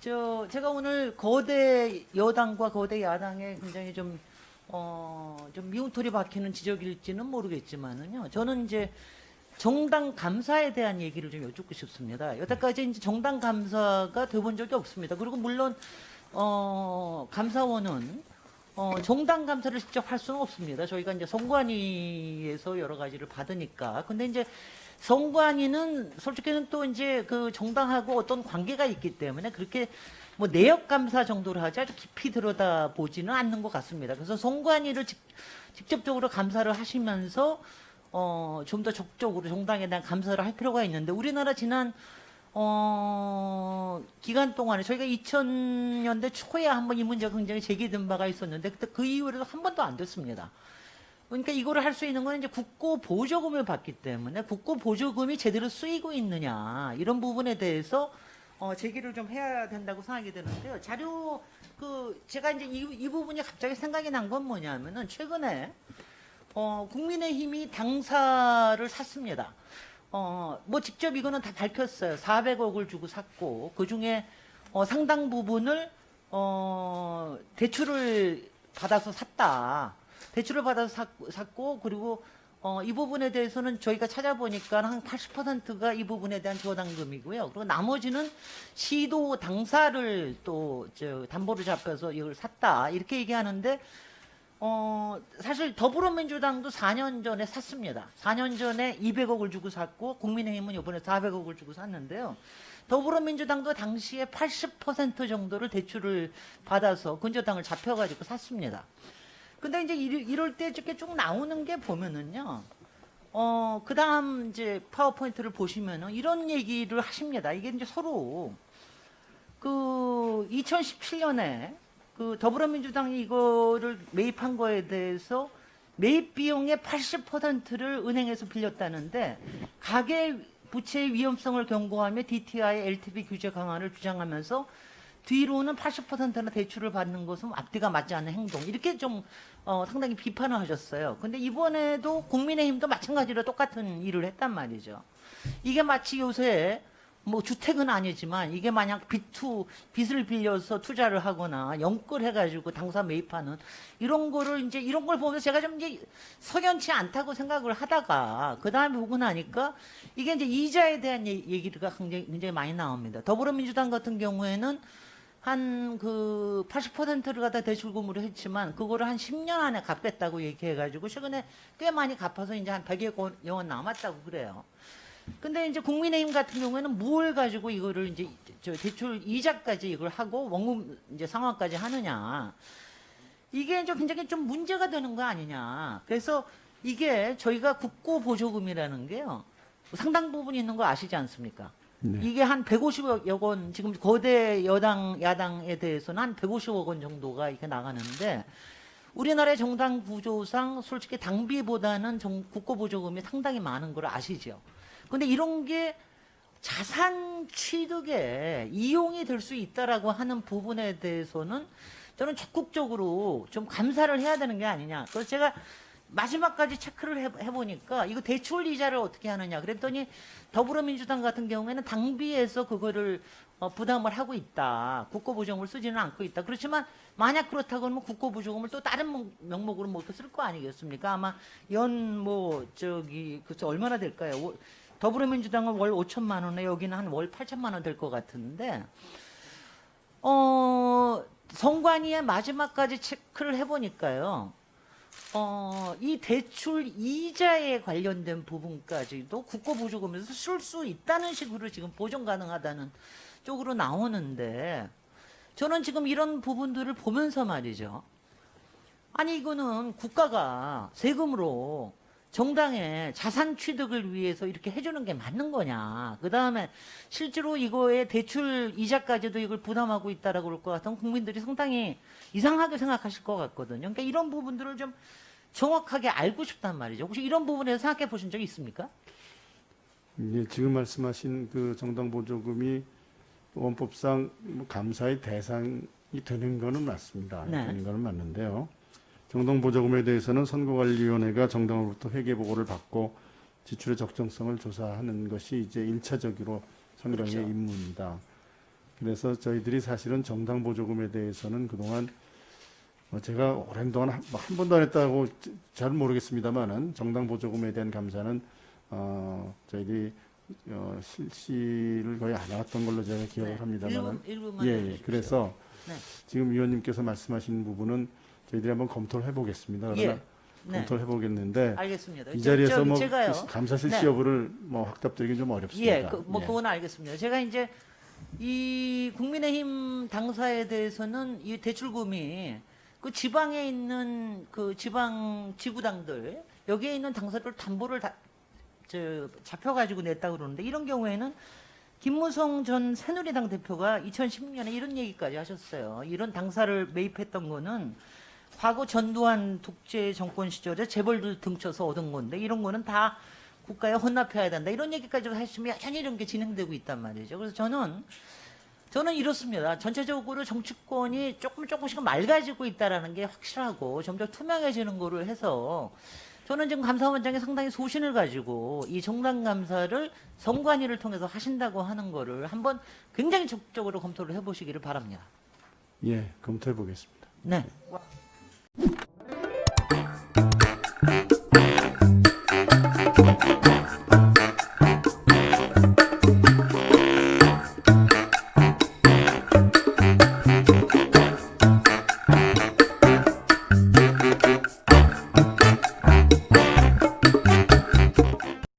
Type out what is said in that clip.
제가 오늘 거대 여당과 거대 야당에 굉장히 좀 미움털이 박히는 지적일지는 모르겠지만은요. 저는 이제 정당 감사에 대한 얘기를 좀 여쭙고 싶습니다. 여태까지 이제 정당 감사가 돼본 적이 없습니다. 그리고 물론, 감사원은, 정당 감사를 직접 할 수는 없습니다. 저희가 이제 선관위에서 여러 가지를 받으니까. 근데 이제 선관위는 솔직히는 또 이제 그 정당하고 어떤 관계가 있기 때문에 그렇게 뭐 내역 감사 정도로 하지 아주 깊이 들여다 보지는 않는 것 같습니다. 그래서 선관위를 직접적으로 감사를 하시면서 좀 더 적극적으로 정당에 대한 감사를 할 필요가 있는데 우리나라 지난 기간 동안에 저희가 2000년대 초에 한번 이 문제가 굉장히 제기된 바가 있었는데 그때 그 이후로도 한 번도 안 됐습니다. 그러니까 이거를 할 수 있는 건 이제 국고 보조금을 받기 때문에 국고 보조금이 제대로 쓰이고 있느냐 이런 부분에 대해서 제기를 좀 해야 된다고 생각이 되는데요. 자료 제가 이제 이 부분이 갑자기 생각이 난 건 뭐냐면은 최근에 국민의힘이 당사를 샀습니다. 뭐 직접 이거는 다 밝혔어요. 400억을 주고 샀고 그 중에 상당 부분을 대출을 받아서 샀다. 대출을 받아서 샀고 그리고 이 부분에 대해서는 저희가 찾아보니까 한 80%가 이 부분에 대한 부담금이고요. 그리고 나머지는 시도 당사를 또 담보로 잡혀서 이걸 샀다 이렇게 얘기하는데 사실 더불어민주당도 4년 전에 샀습니다. 4년 전에 200억을 주고 샀고 국민의힘은 이번에 400억을 주고 샀는데요. 더불어민주당도 당시에 80% 정도를 대출을 받아서 근저당을 잡혀가지고 샀습니다. 근데 이제 이럴 때 이렇게 쭉 나오는 게 보면은요, 그 다음 이제 파워포인트를 보시면은 이런 얘기를 하십니다. 이게 이제 서로 2017년에 더불어민주당이 이거를 매입한 거에 대해서 매입 비용의 80%를 은행에서 빌렸다는데 가계 부채의 위험성을 경고하며 DTI, LTV 규제 강화를 주장하면서 뒤로는 80%나 대출을 받는 것은 앞뒤가 맞지 않는 행동 이렇게 좀 상당히 비판을 하셨어요. 근데 이번에도 국민의힘도 마찬가지로 똑같은 일을 했단 말이죠. 이게 마치 요새 뭐 주택은 아니지만 이게 만약 빚을 빌려서 투자를 하거나 연끌해가지고 당사 매입하는 이런 거를 이제 이런 걸 보면서 제가 좀 이제 석연치 않다고 생각을 하다가 그 다음에 보고 나니까 이게 이제 이자에 대한 얘기가 굉장히 많이 나옵니다. 더불어민주당 같은 경우에는 한 80%를 갖다 대출금으로 했지만 그거를 한 10년 안에 갚겠다고 얘기해가지고 최근에 꽤 많이 갚아서 이제 한 100여 원 남았다고 그래요. 근데 이제 국민의힘 같은 경우에는 뭘 가지고 이거를 이제 대출 이자까지 이걸 하고 원금 이제 상환까지 하느냐. 이게 좀 굉장히 좀 문제가 되는 거 아니냐. 그래서 이게 저희가 국고 보조금이라는 게요. 상당 부분 있는 거 아시지 않습니까? 네. 이게 한 150억 원, 지금 거대 야당에 대해서는 한 150억 원 정도가 이렇게 나가는데, 우리나라의 정당 구조상 솔직히 당비보다는 국고 보조금이 상당히 많은 걸 아시죠? 근데 이런 게 자산 취득에 이용이 될 수 있다라고 하는 부분에 대해서는 저는 적극적으로 좀 감사를 해야 되는 게 아니냐. 그래서 제가 마지막까지 체크를 해보니까 이거 대출 이자를 어떻게 하느냐 그랬더니 더불어민주당 같은 경우에는 당비에서 그거를 부담을 하고 있다. 국고보조금을 쓰지는 않고 있다. 그렇지만 만약 그렇다고 하면 국고보조금을 또 다른 명목으로 뭐 쓸 거 아니겠습니까? 아마 그래서 얼마나 될까요? 더불어민주당은 월 5천만 원에 여기는 한 월 8천만 원 될 것 같은데 선관위에 마지막까지 체크를 해보니까요. 이 대출 이자에 관련된 부분까지도 국고보조금에서 쓸 수 있다는 식으로 지금 보존 가능하다는 쪽으로 나오는데 저는 지금 이런 부분들을 보면서 말이죠. 아니 이거는 국가가 세금으로 정당의 자산 취득을 위해서 이렇게 해주는 게 맞는 거냐. 그 다음에 실제로 이거에 대출 이자까지도 이걸 부담하고 있다라고 그럴 것 같으면 국민들이 상당히 이상하게 생각하실 것 같거든요. 그러니까 이런 부분들을 좀 정확하게 알고 싶단 말이죠. 혹시 이런 부분에서 생각해 보신 적이 있습니까? 예, 지금 말씀하신 그 정당 보조금이 원법상 감사의 대상이 되는 거는 맞습니다. 네. 되는 거는 맞는데요. 정당 보조금에 대해서는 선거관리위원회가 정당으로부터 회계 보고를 받고 지출의 적정성을 조사하는 것이 이제 1차적으로 선거의 그렇죠. 임무입니다. 그래서 저희들이 사실은 정당 보조금에 대해서는 그동안 제가 오랜 동안 한 번도 안 했다고 잘 모르겠습니다만은 정당 보조금에 대한 감사는 저희들이 실시를 거의 안 해왔던 걸로 제가 기억을 합니다만은 일부만 예, 해주십시오. 그래서 네. 지금 위원님께서 말씀하신 부분은 저희들이 한번 검토를 해보겠습니다. 그러나 예. 네. 검토를 해보겠는데 알겠습니다. 이 자리에서 뭐 제가요. 감사 실시 네. 여부를 뭐 확답드리긴 좀 어렵습니다. 예, 그건 알겠습니다. 제가 이제 이 국민의힘 당사에 대해서는 이 대출금이 그 지방에 있는 그 지방 지구당들 여기에 있는 당사들 담보를 잡혀가지고 냈다 그러는데 이런 경우에는 김무성 전 새누리당 대표가 2010년에 이런 얘기까지 하셨어요. 이런 당사를 매입했던 거는 과거 전두환 독재 정권 시절에 재벌들 등쳐서 얻은 건데 이런 거는 다 국가에 헌납해야 된다. 이런 얘기까지 하시면 여전히 이런 게 진행되고 있단 말이죠. 그래서 저는 이렇습니다. 전체적으로 정치권이 조금씩 맑아지고 있다라는 게 확실하고 점점 투명해지는 거를 해서 저는 지금 감사원장이 상당히 소신을 가지고 이 정당 감사를 선관위를 통해서 하신다고 하는 거를 한번 굉장히 적극적으로 검토를 해보시기를 바랍니다. 예, 검토해 보겠습니다. 네.